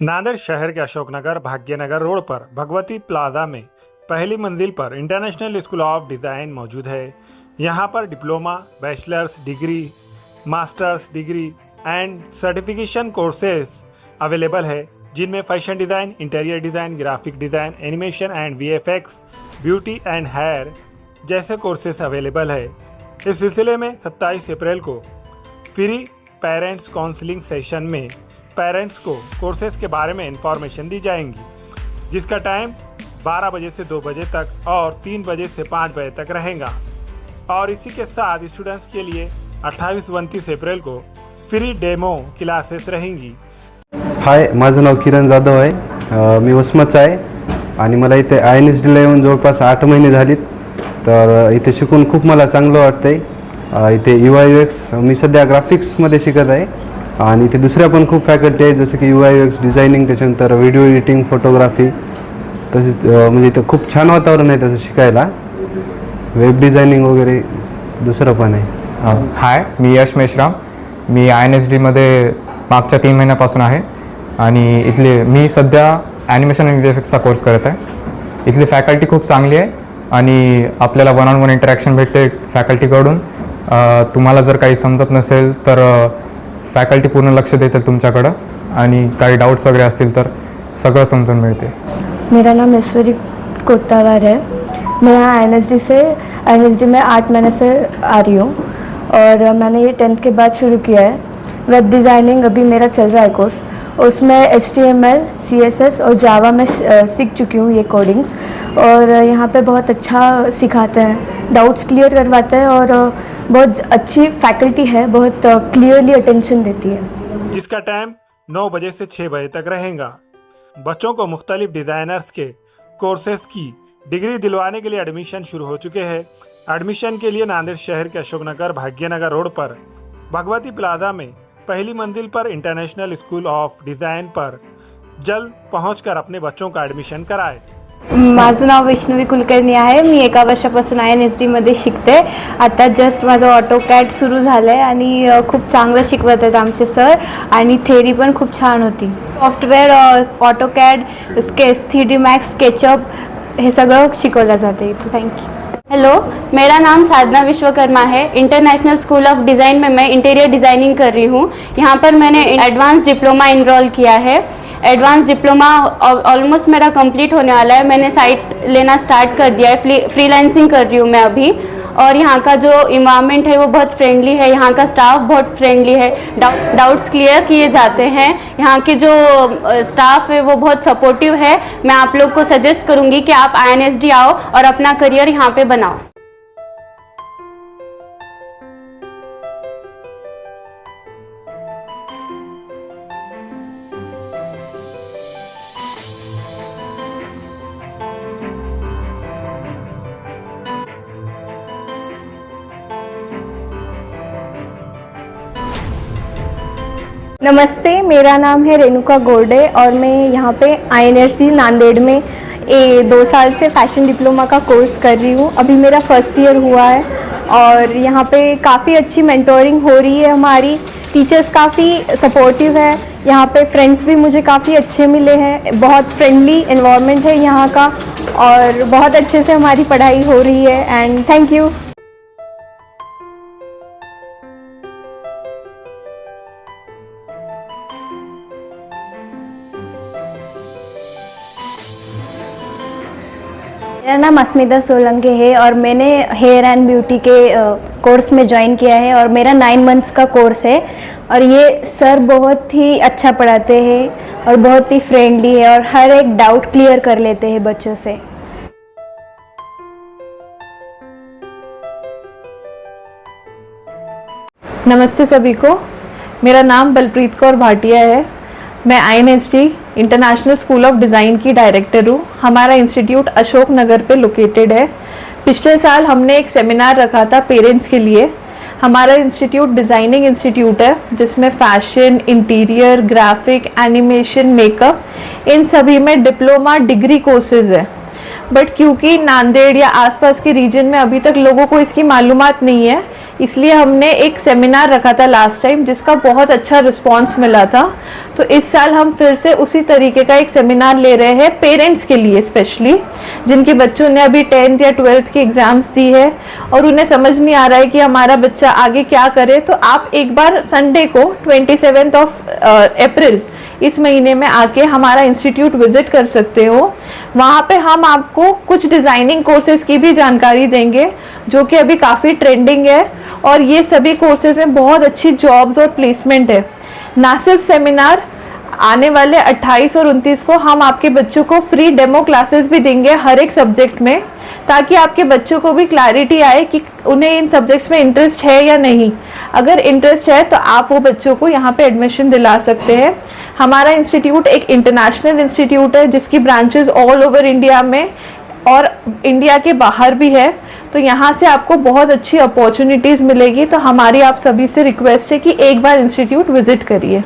नांदेड़ शहर के अशोकनगर भाग्यनगर रोड पर भगवती प्लाजा में पहली मंजिल पर इंटरनेशनल स्कूल ऑफ डिज़ाइन मौजूद है। यहाँ पर diploma, bachelors degree, masters degree and certification courses available है, जिनमें fashion design, interior design, graphic design, animation and VFX, beauty and hair जैसे कोर्सेज अवेलेबल है। इस सिलसिले में 27 अप्रैल को फ्री पेरेंट्स काउंसलिंग सेशन में पेरेंट्स को कोर्सेज के बारे में इंफॉर्मेशन दी जाएंगी, जिसका टाइम 12 बजे से 2 बजे तक और 3 बजे से 5 बजे तक रहेगा। और इसी के साथ स्टूडेंट्स के लिए 28-29 अप्रैल को फ्री डेमो क्लासेस रहेंगी। हाय, माझं नाव किरण जाधव आहे। मी वसमतचा आहे आणि मला इथे INSDला येऊन जवळपास 8 महिने झालीत। तर इथे शिकून खूप मला चांगलं वाटतंय। इथे UI UX मी सध्या ग्राफिक्समध्ये शिकत आहे आणि इथे दुसऱ्या पण खूप फॅकल्टी आहेत, जसं की UI UX डिझायनिंग, त्याच्यानंतर व्हिडिओ एडिटिंग, फोटोग्राफी, तसेच म्हणजे इथं खूप छान वातावरण आहे तसं शिकायला। वेब डिझायनिंग वगैरे दुसरं पण आहे। हाय, मी यश मेश्राम। मी INSDमध्ये मागच्या 3 महिन्यापासून आहे आणि इथले मी सध्या ॲनिमेशन आणि ग्राफिक्सचा कोर्स करत आहे। इथली फॅकल्टी खूप चांगली आहे आणि आपल्याला 1-on-1 इंटरॅक्शन भेटते फॅकल्टीकडून। तुम्हाला जर काही समजत नसेल तर फॅकल्टी पूर्ण लक्ष देतील तुमच्याकडं आणि काही डाउट्स वगैरे असतील तर सगळं समजून मिळते। मेरा नाम ऐश्वरी कोतावार है। मैं यहाँ INSD में 8 महीने से आ रही हूँ और मैंने ये 10th के बाद शुरू किया है। वेब डिज़ाइनिंग अभी मेरा चल रहा है कोर्स, उसमें HTML, CSS और जावा में सीख चुकी हूँ ये कोडिंग्स। और यहाँ पे बहुत अच्छा सिखाते हैं, डाउट्स क्लियर करवाते हैं और बहुत अच्छी फैकल्टी है, बहुत क्लियरली अटेंशन देती है। इसका टाइम 9 बजे से 6 बजे तक रहेगा। बच्चों को मुख्तलिफ डिज़ाइनर्स के कोर्सेज की डिग्री दिलवाने के लिए एडमिशन शुरू हो चुके हैं। एडमिशन के लिए नांदेड़ शहर के अशोकनगर भाग्यनगर रोड पर भगवती प्लाजा में पहली मंजिल पर इंटरनेशनल स्कूल ऑफ डिज़ाइन पर जल्द पहुंचकर अपने बच्चों का एडमिशन कराएं। माझं नाव वैष्णवी कुलकर्णी आहे। मी 1 वर्षापासून INSDमध्ये शिकते। आता जस्ट माझं ऑटोकॅड सुरू झालं आहे आणि खूप चांगलं शिकवत आहेत आमचे सर आणि थेरी पण खूप छान होती। Software AutoCAD, 3D Max, SketchUp हे सगळं शिकवलं जाते इथे। थँक्यू। हेलो, मेरा नाम साधना विश्वकर्मा है। इंटरनेशनल स्कूल ऑफ डिज़ाइन में मैं इंटीरियर डिज़ाइनिंग कर रही हूँ। यहाँ पर मैंने एडवांस डिप्लोमा इनरोल किया है। एडवांस डिप्लोमा ऑलमोस्ट मेरा कंप्लीट होने वाला है। मैंने साइट लेना स्टार्ट कर दिया है, फ्रीलांसिंग कर रही हूँ मैं अभी। और यहाँ का जो इन्वायरमेंट है वो बहुत फ्रेंडली है, यहाँ का स्टाफ बहुत फ्रेंडली है, डाउट्स क्लियर किए जाते हैं। यहाँ के जो स्टाफ है वो बहुत सपोर्टिव है। मैं आप लोग को सजेस्ट करूँगी कि आप INSD आओ और अपना करियर यहाँ पे बनाओ। नमस्ते, मेरा नाम है रेणुका गोरडे और मैं यहाँ पे INSD नांदेड़ में 2 साल से फैशन डिप्लोमा का कोर्स कर रही हूँ। अभी मेरा फर्स्ट ईयर हुआ है और यहाँ पे काफ़ी अच्छी मेंटोरिंग हो रही है। हमारी टीचर्स काफ़ी सपोर्टिव है। यहाँ पे फ्रेंड्स भी मुझे काफ़ी अच्छे मिले हैं। बहुत फ्रेंडली एनवायरनमेंट है यहाँ का और बहुत अच्छे से हमारी पढ़ाई हो रही है। And thank you. मेरा नाम अस्मिता सोलंके है और मैंने हेयर एंड ब्यूटी के कोर्स में ज्वाइन किया है और मेरा 9 मंथ्स का कोर्स है। और ये सर बहुत ही अच्छा पढ़ाते हैं और बहुत ही फ्रेंडली है और हर एक डाउट क्लियर कर लेते हैं बच्चों से। नमस्ते सभी को, मेरा नाम बलप्रीत कौर भाटिया है। मैं INSD international school of design की डायरेक्टर हूँ। हमारा इंस्टीट्यूट अशोक नगर पे लोकेटेड है। पिछले साल हमने एक सेमिनार रखा था पेरेंट्स के लिए। हमारा इंस्टीट्यूट डिज़ाइनिंग इंस्टीट्यूट है, जिसमें fashion, interior, graphic, animation, makeup, इन सभी में डिप्लोमा डिग्री कोर्सेज है। बट क्योंकि नांदेड़ या आसपास के रीजन में अभी तक लोगों को इसकी मालूमात नहीं है, इसलिए हमने एक सेमिनार रखा था लास्ट टाइम जिसका बहुत अच्छा रिस्पांस मिला था। तो इस साल हम फिर से उसी तरीके का एक सेमिनार ले रहे हैं पेरेंट्स के लिए, स्पेशली जिनके बच्चों ने अभी 10th या 12th की एग्ज़ाम्स दी है और उन्हें समझ नहीं आ रहा है कि हमारा बच्चा आगे क्या करे। तो आप एक बार संडे को 27 अप्रैल इस महीने में आके हमारा इंस्टीट्यूट विजिट कर सकते हो। वहाँ पे हम आपको कुछ डिज़ाइनिंग कोर्सेज़ की भी जानकारी देंगे जो कि अभी काफ़ी ट्रेंडिंग है और ये सभी कोर्सेज़ में बहुत अच्छी जॉब्स और प्लेसमेंट है। ना सिर्फ सेमिनार, आने वाले 28 और 29 को हम आपके बच्चों को फ्री डेमो क्लासेस भी देंगे हर एक सब्जेक्ट में, ताकि आपके बच्चों को भी क्लैरिटी आए कि उन्हें इन सब्जेक्ट्स में इंटरेस्ट है या नहीं। अगर इंटरेस्ट है तो आप वो बच्चों को यहाँ पे एडमिशन दिला सकते हैं। हमारा इंस्टीट्यूट एक इंटरनेशनल इंस्टीट्यूट है जिसकी ब्रांचेस ऑल ओवर इंडिया में और इंडिया के बाहर भी है। तो यहाँ से आपको बहुत अच्छी अपॉर्चुनिटीज़ मिलेगी। तो हमारी आप सभी से रिक्वेस्ट है कि एक बार इंस्टीट्यूट विजिट करिए।